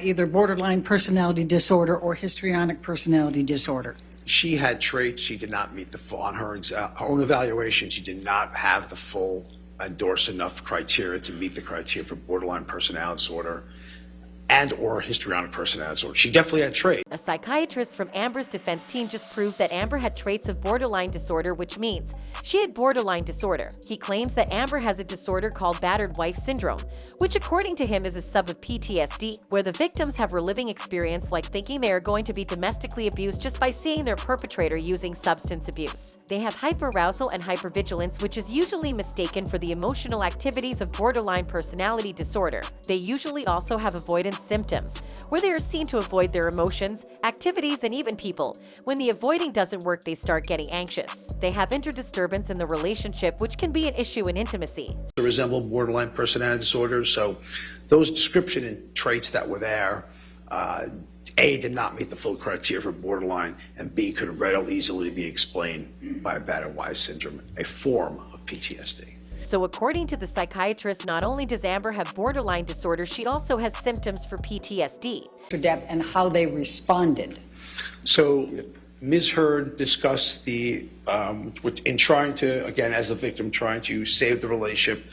Either borderline personality disorder or histrionic personality disorder. She had traits she did not meet the full, on her own evaluation, she did not have the full endorse enough criteria to meet the criteria for borderline personality disorder and or histrionic personality disorder. She definitely had traits. A psychiatrist from Amber's defense team just proved that Amber had traits of borderline disorder, which means she had borderline disorder. He claims that Amber has a disorder called battered wife syndrome, which according to him is a sub of PTSD, where the victims have reliving experience like thinking they are going to be domestically abused just by seeing their perpetrator using substance abuse. They have hyperarousal and hypervigilance, which is usually mistaken for the emotional activities of borderline personality disorder. They usually also have avoidance symptoms, where they are seen to avoid their emotions, activities, and even people. When the avoiding doesn't work, they start getting anxious. They have interdisturbance in the relationship, which can be an issue in intimacy. They resemble borderline personality disorder, so those description and traits that were there, A, did not meet the full criteria for borderline, and B, could readily easily be explained by battered wife syndrome, a form of PTSD. So according to the psychiatrist, not only does Amber have borderline disorder, she also has symptoms for PTSD. Depp and how they responded. So Ms. Heard discussed in trying to, again, as the victim, trying to save the relationship,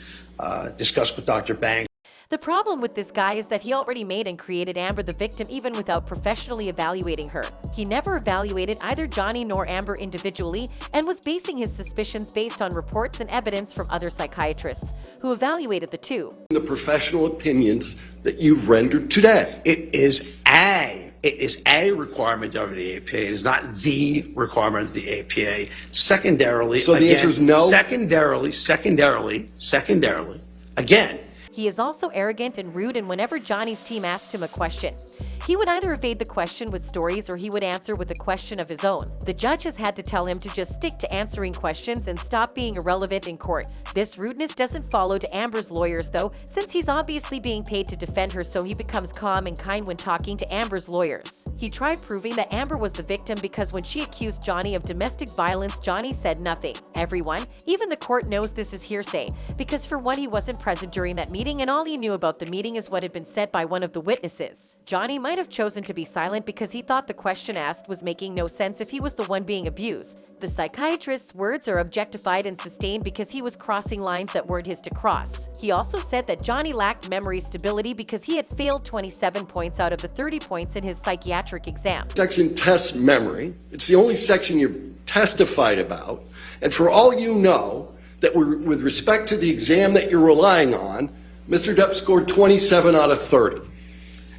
discussed with Dr. Bang. The problem with this guy is that he already made and created Amber the victim even without professionally evaluating her. He never evaluated either Johnny nor Amber individually and was basing his suspicions based on reports and evidence from other psychiatrists who evaluated the two. The professional opinions that you've rendered today. It is a requirement of the APA. It is not the requirement of the APA. Secondarily, so the answer is no? Secondarily, again, he is also arrogant and rude, and whenever Johnny's team asked him a question, he would either evade the question with stories or he would answer with a question of his own. The judge has had to tell him to just stick to answering questions and stop being irrelevant in court. This rudeness doesn't follow to Amber's lawyers though, since he's obviously being paid to defend her, so he becomes calm and kind when talking to Amber's lawyers. He tried proving that Amber was the victim because when she accused Johnny of domestic violence, Johnny said nothing. Everyone, even the court, knows this is hearsay, because for one, he wasn't present during that meeting and all he knew about the meeting is what had been said by one of the witnesses. Johnny might have chosen to be silent because he thought the question asked was making no sense if he was the one being abused. The psychiatrist's words are objectified and sustained because he was crossing lines that weren't his to cross. He also said that Johnny lacked memory stability because he had failed 27 points out of the 30 points in his psychiatric exam. Section tests memory. It's the only section you testified about. And for all you know, that with respect to the exam that you're relying on, Mr. Depp scored 27 out of 30.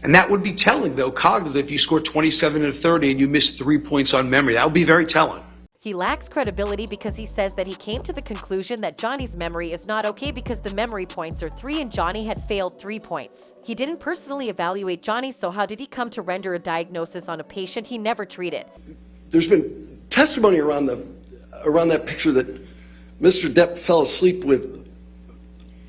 and that would be telling, though, cognitive. If you score 27 out of 30 and you miss 3 points on memory, that would be very telling. He lacks credibility because he says that he came to the conclusion that Johnny's memory is not okay because the memory points are 3 and Johnny had failed 3 points. He didn't personally evaluate Johnny, so how did he come to render a diagnosis on a patient he never treated? There's been testimony around that picture that Mr. Depp fell asleep with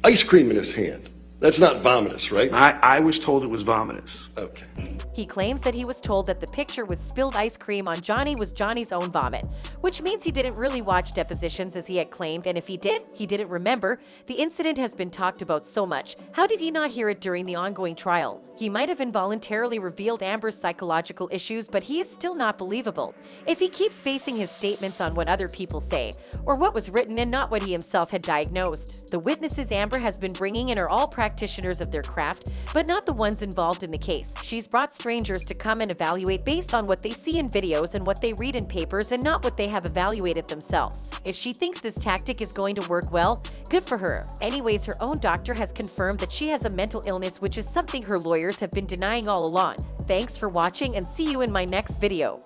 ice cream in his hand. That's not vomitous, right? I was told it was vomitous. Okay. He claims that he was told that the picture with spilled ice cream on Johnny was Johnny's own vomit, which means he didn't really watch depositions as he had claimed, and if he did, he didn't remember. The incident has been talked about so much. How did he not hear it during the ongoing trial? He might have involuntarily revealed Amber's psychological issues, but he is still not believable. If he keeps basing his statements on what other people say, or what was written and not what he himself had diagnosed. The witnesses Amber has been bringing in are all practitioners of their craft, but not the ones involved in the case. She's brought strangers to come and evaluate based on what they see in videos and what they read in papers and not what they have evaluated themselves. If she thinks this tactic is going to work well, good for her. Anyways, her own doctor has confirmed that she has a mental illness, which is something her lawyers have been denying all along. Thanks for watching and see you in my next video.